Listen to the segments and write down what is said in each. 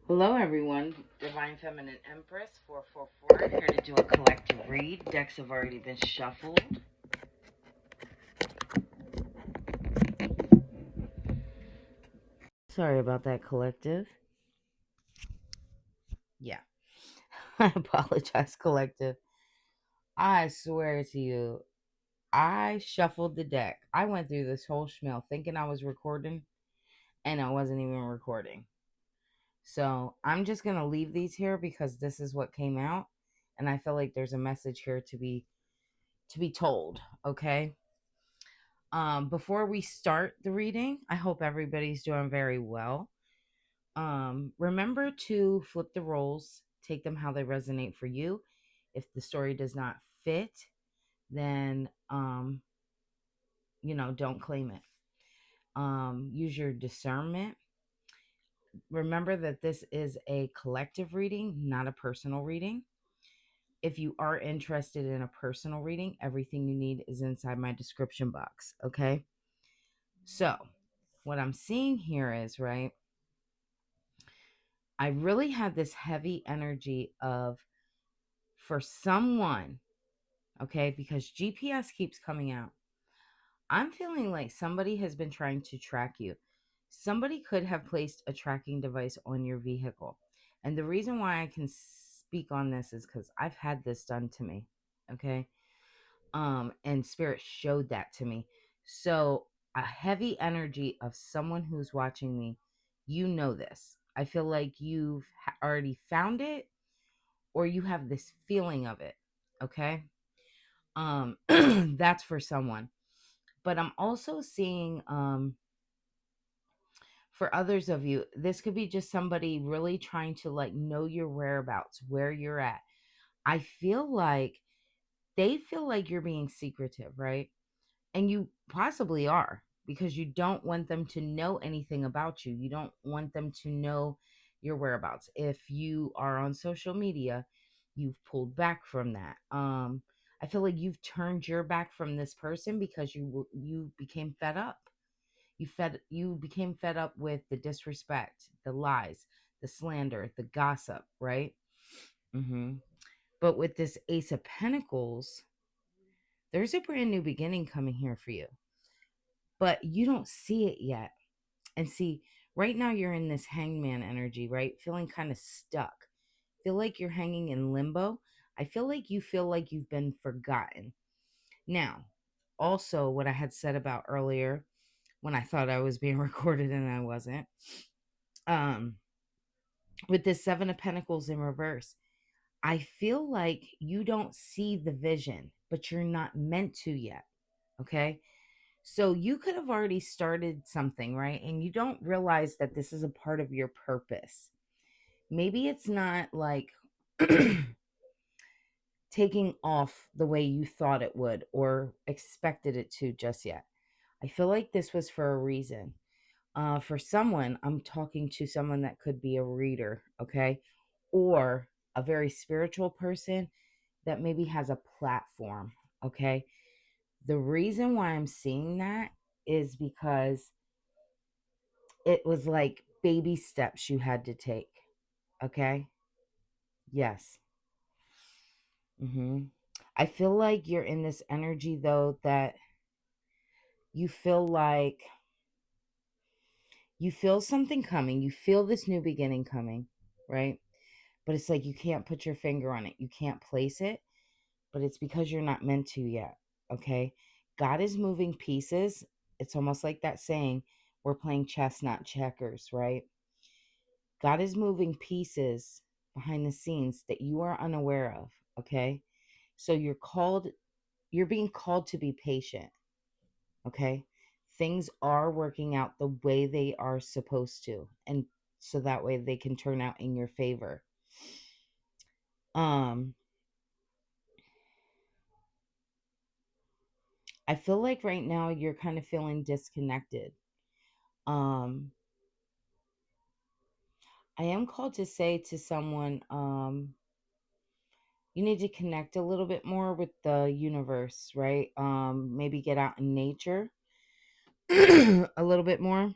Hello, everyone. Divine Feminine Empress 444 here to do a collective read. Decks have already been shuffled. Sorry about that, collective. Yeah, I apologize, collective. I swear to you, I shuffled the deck. I went through this whole schmeal thinking I was recording, and I wasn't even recording. So I'm just gonna leave these here because this is what came out, and I feel like there's a message here to be told. Okay. Before we start the reading, I hope everybody's doing very well. Remember to flip the roles, take them how they resonate for you. If the story does not fit, then don't claim it. Use your discernment. Remember that this is a collective reading, not a personal reading. If you are interested in a personal reading, everything you need is inside my description box. Okay. So, what I'm seeing here is, right, I really had this heavy energy of, for someone, okay, because GPS keeps coming out. I'm feeling like somebody has been trying to track you. Somebody could have placed a tracking device on your vehicle. And the reason why I can speak on this is because I've had this done to me. Okay. And spirit showed that to me. So a heavy energy of someone who's watching me, you know this. I feel like you've already found it, or you have this feeling of it. Okay. That's for someone. But I'm also seeing for others of you, this could be just somebody really trying to like know your whereabouts, where you're at. I feel like they feel like you're being secretive, right? And you possibly are, because you don't want them to know anything about you. You don't want them to know your whereabouts. If you are on social media, you've pulled back from that. I feel like you've turned your back from this person because you became fed up. You became fed up with the disrespect, the lies, the slander, the gossip, right? Mhm. But with this Ace of Pentacles, there's a brand new beginning coming here for you, but you don't see it yet. And see, right now you're in this hangman energy, right? Feeling kind of stuck. Feel like you're hanging in limbo. I feel like you feel like you've been forgotten. Now, also what I had said about earlier when I thought I was being recorded and I wasn't. Um, with this 7 of Pentacles in reverse, I feel like you don't see the vision, but you're not meant to yet. Okay. So you could have already started something, right? And you don't realize that this is a part of your purpose. Maybe it's not like taking off the way you thought it would or expected it to just yet. I feel like this was for a reason. For someone, I'm talking to someone that could be a reader, okay? Or a very spiritual person that maybe has a platform, okay? The reason why I'm seeing that is because it was like baby steps you had to take. Okay. Yes. I feel like you're in this energy, though, that you feel like you feel something coming. You feel this new beginning coming, right? But it's like you can't put your finger on it. You can't place it, but it's because you're not meant to yet. Okay. God is moving pieces. It's almost like that saying, we're playing chess, not checkers, right? God is moving pieces behind the scenes that you are unaware of. Okay. So you're being called to be patient. Okay. Things are working out the way they are supposed to. And so that way they can turn out in your favor. Um, I feel like right now you're kind of feeling disconnected. Um, I am called to say to someone, you need to connect a little bit more with the universe, right? Maybe get out in nature a little bit more.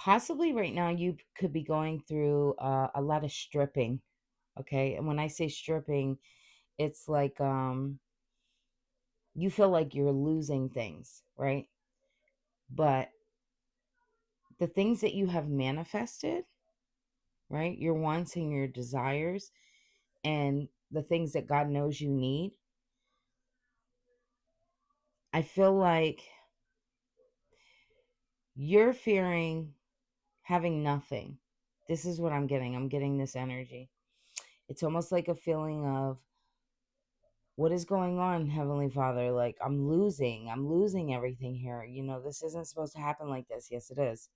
Possibly right now you could be going through a lot of stripping. Okay, and when I say stripping, it's like you feel like you're losing things, right? But the things that you have manifested, right, your wants and your desires, and the things that God knows you need, I feel like you're fearing having nothing. This is what I'm getting. I'm getting this energy. It's almost like a feeling of, what is going on, Heavenly Father? Like, I'm losing everything here. This isn't supposed to happen like this. Yes, it is.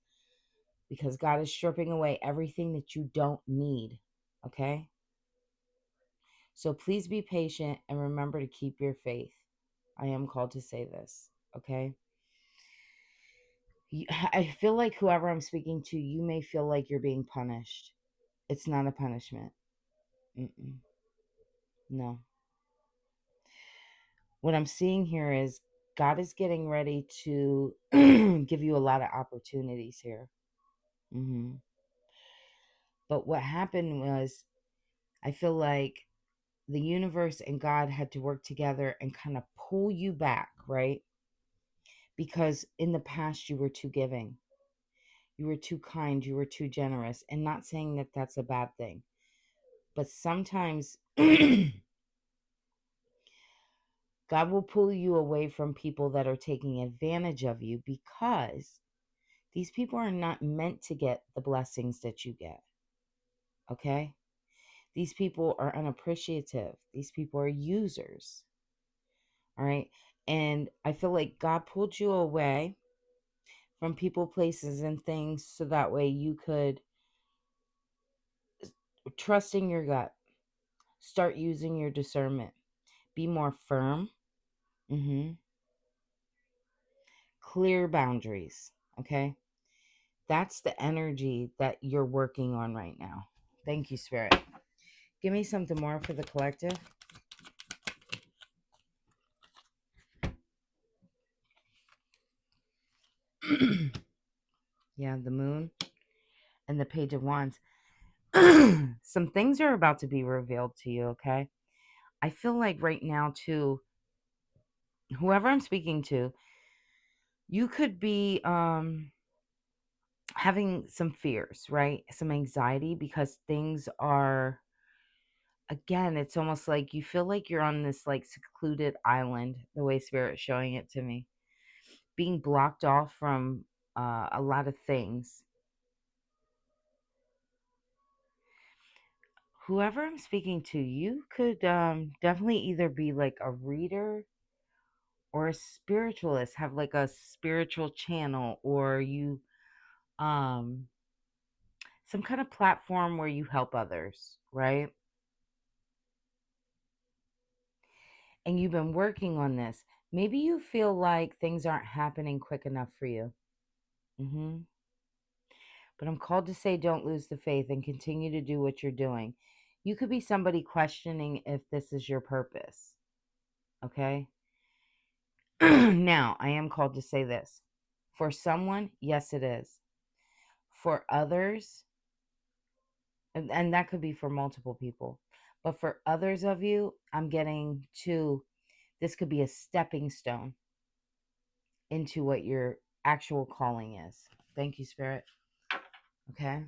Because God is stripping away everything that you don't need. Okay? So please be patient and remember to keep your faith. I am called to say this. Okay? I feel like whoever I'm speaking to, you may feel like you're being punished. It's not a punishment. Mm-mm. No. What I'm seeing here is God is getting ready to give you a lot of opportunities here. hmm But what happened was, I feel like the universe and God had to work together and kind of pull you back, right? Because in the past, you were too giving, you were too kind, you were too generous. And not saying that that's a bad thing, but sometimes God will pull you away from people that are taking advantage of you, because these people are not meant to get the blessings that you get. Okay? These people are unappreciative. These people are users. All right? And I feel like God pulled you away from people, places, and things so that way you could trust in your gut, start using your discernment, be more firm, hmm clear boundaries. Okay? That's the energy that you're working on right now. Thank you, Spirit. Give me something more for the collective. Yeah, the moon and the Page of Wands. Some things are about to be revealed to you, okay? I feel like right now, too, whoever I'm speaking to, you could be having some fears, right? Some anxiety, because things are, again, it's almost like you feel like you're on this like secluded island, the way Spirit's showing it to me, being blocked off from a lot of things. Whoever I'm speaking to, you could definitely either be like a reader or a spiritualist, have like a spiritual channel, or you um some kind of platform where you help others, right? And you've been working on this. Maybe you feel like things aren't happening quick enough for you. hmm But I'm called to say, don't lose the faith and continue to do what you're doing. You could be somebody questioning if this is your purpose. Okay? Now, I am called to say this. For someone, yes, it is. For others, and that could be for multiple people, but for others of you, I'm getting to, this could be a stepping stone into what your actual calling is. Thank you, Spirit. Okay.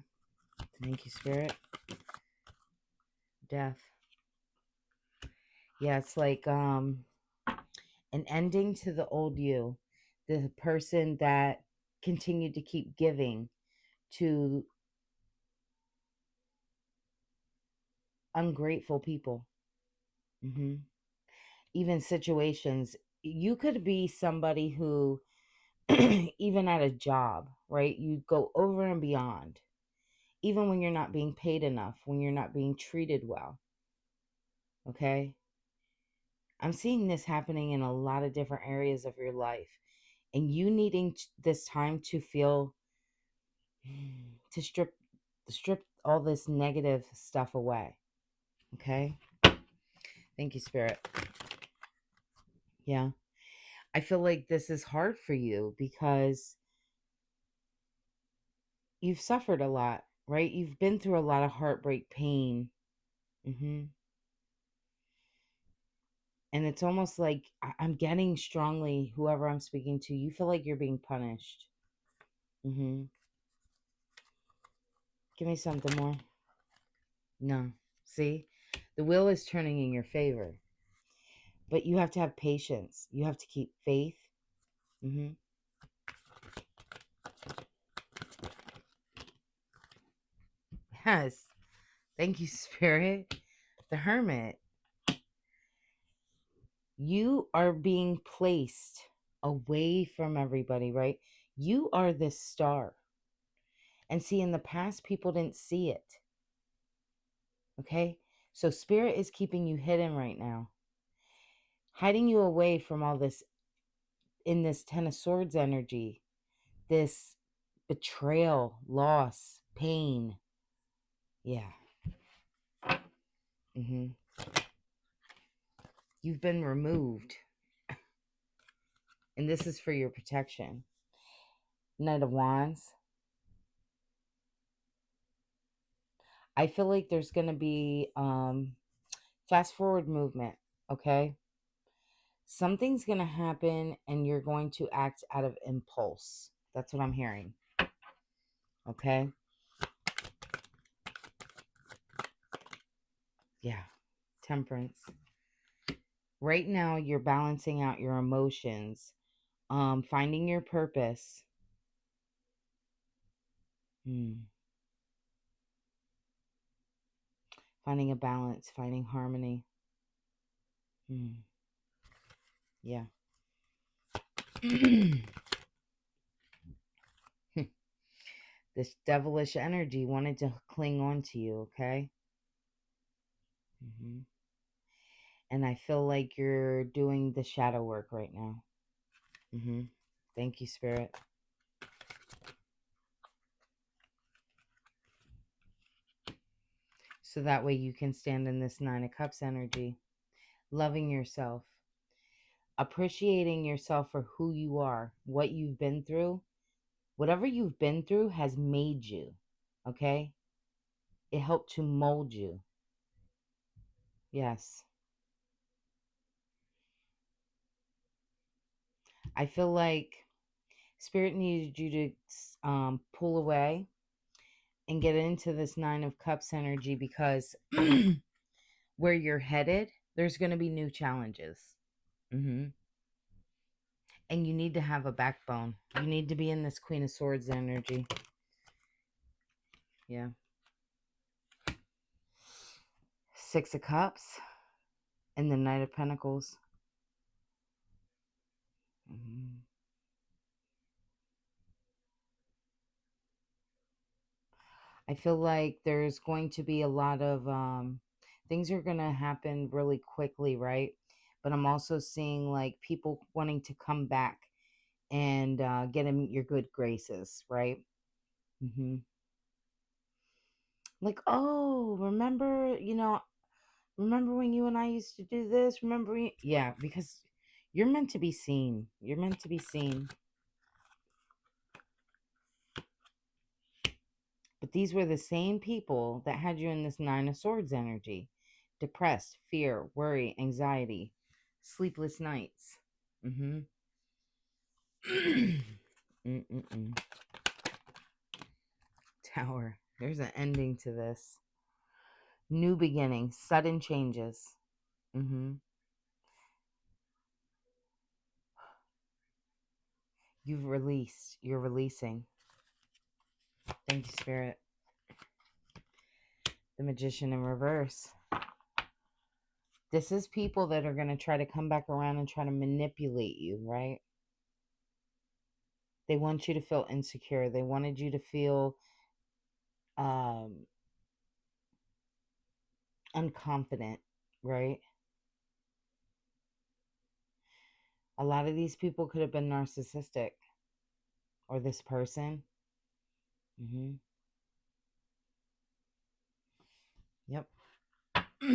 Thank you, Spirit. Death. Yeah, it's like an ending to the old you, the person that continued to keep giving to ungrateful people. hmm Even situations, you could be somebody who, even at a job, right? You go over and beyond, even when you're not being paid enough, when you're not being treated well. Okay. I'm seeing this happening in a lot of different areas of your life, and you needing this time to feel, to strip all this negative stuff away. Okay. Thank you, Spirit. Yeah. I feel like this is hard for you because you've suffered a lot, right? You've been through a lot of heartbreak, pain. Hmm. And it's almost like I'm getting strongly, whoever I'm speaking to, you feel like you're being punished. Hmm. Give me something more. No. See? The wheel is turning in your favor. But you have to have patience. You have to keep faith. Hmm. Yes. Thank you, Spirit. The Hermit. You are being placed away from everybody, right? You are this star. And see, in the past, people didn't see it. Okay? So, Spirit is keeping you hidden right now, hiding you away from all this in this Ten of Swords energy, this betrayal, loss, pain. Yeah. Hmm. You've been removed. And this is for your protection. Knight of Wands. I feel like there's going to be fast forward movement, okay? Something's going to happen and you're going to act out of impulse. That's what I'm hearing. Okay? Yeah. Temperance. Right now you're balancing out your emotions, finding your purpose. Finding a balance, finding harmony. Yeah. This devilish energy wanted to cling on to you, okay? And I feel like you're doing the shadow work right now. Thank you, Spirit. So that way you can stand in this Nine of Cups energy, loving yourself, appreciating yourself for who you are, what you've been through. Whatever you've been through has made you, okay? It helped to mold you. Yes. I feel like Spirit needed you to pull away and get into this Nine of Cups energy because where you're headed, there's going to be new challenges. And you need to have a backbone. You need to be in this Queen of Swords energy. Yeah. Six of Cups and the Knight of Pentacles. I feel like there's going to be a lot of things are going to happen really quickly, right? But I'm also seeing like people wanting to come back and get in your good graces, right? Like, oh, remember when you and I used to do this? Yeah, because you're meant to be seen. You're meant to be seen. But these were the same people that had you in this Nine of Swords energy. Depressed, fear, worry, anxiety, sleepless nights. Tower. There's an ending to this. New beginnings, sudden changes. You've released. You're releasing. Thank you, Spirit. The Magician in reverse. This is people that are going to try to come back around and try to manipulate you, right? They want you to feel insecure. They wanted you to feel unconfident, right? A lot of these people could have been narcissistic, or this person. Yep. Yeah.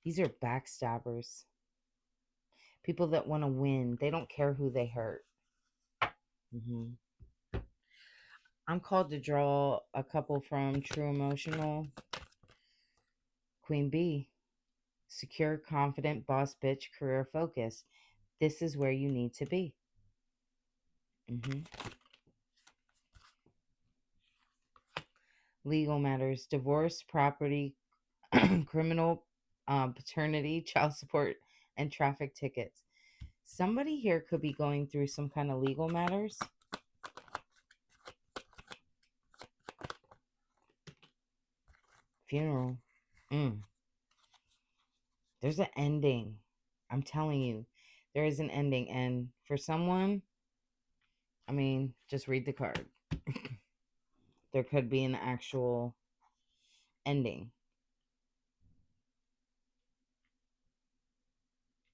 These are backstabbers. People that want to win. They don't care who they hurt. Hmm. I'm called to draw a couple from True Emotional. Queen B. Secure, confident, boss bitch, career focused. This is where you need to be. Hmm. Legal matters, divorce, property, criminal, paternity, child support, and traffic tickets. Somebody here could be going through some kind of legal matters. Funeral. Mm. There's an ending. I'm telling you, there is an ending. And for someone, I mean, just read the card. There could be an actual ending.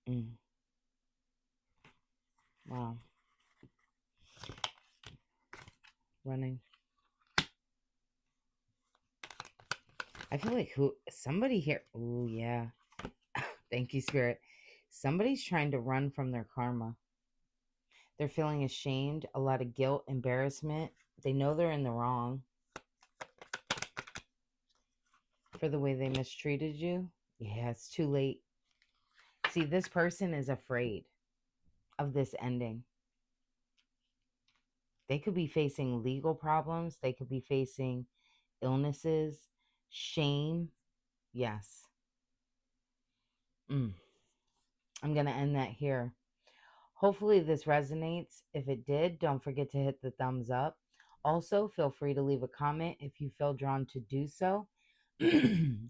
Mm. Wow. Running. I feel like somebody here. Oh, yeah. Thank you, Spirit. Somebody's trying to run from their karma. They're feeling ashamed, a lot of guilt, embarrassment. They know they're in the wrong for the way they mistreated you. Yeah, it's too late. See, this person is afraid of this ending. They could be facing legal problems, they could be facing illnesses, shame. Yes. Mm. I'm going to end that here. Hopefully, this resonates. If it did, don't forget to hit the thumbs up. Also, feel free to leave a comment if you feel drawn to do so.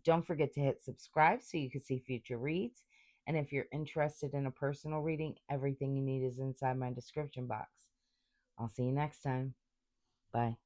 Don't forget to hit subscribe so you can see future reads. And if you're interested in a personal reading, everything you need is inside my description box. I'll see you next time. Bye.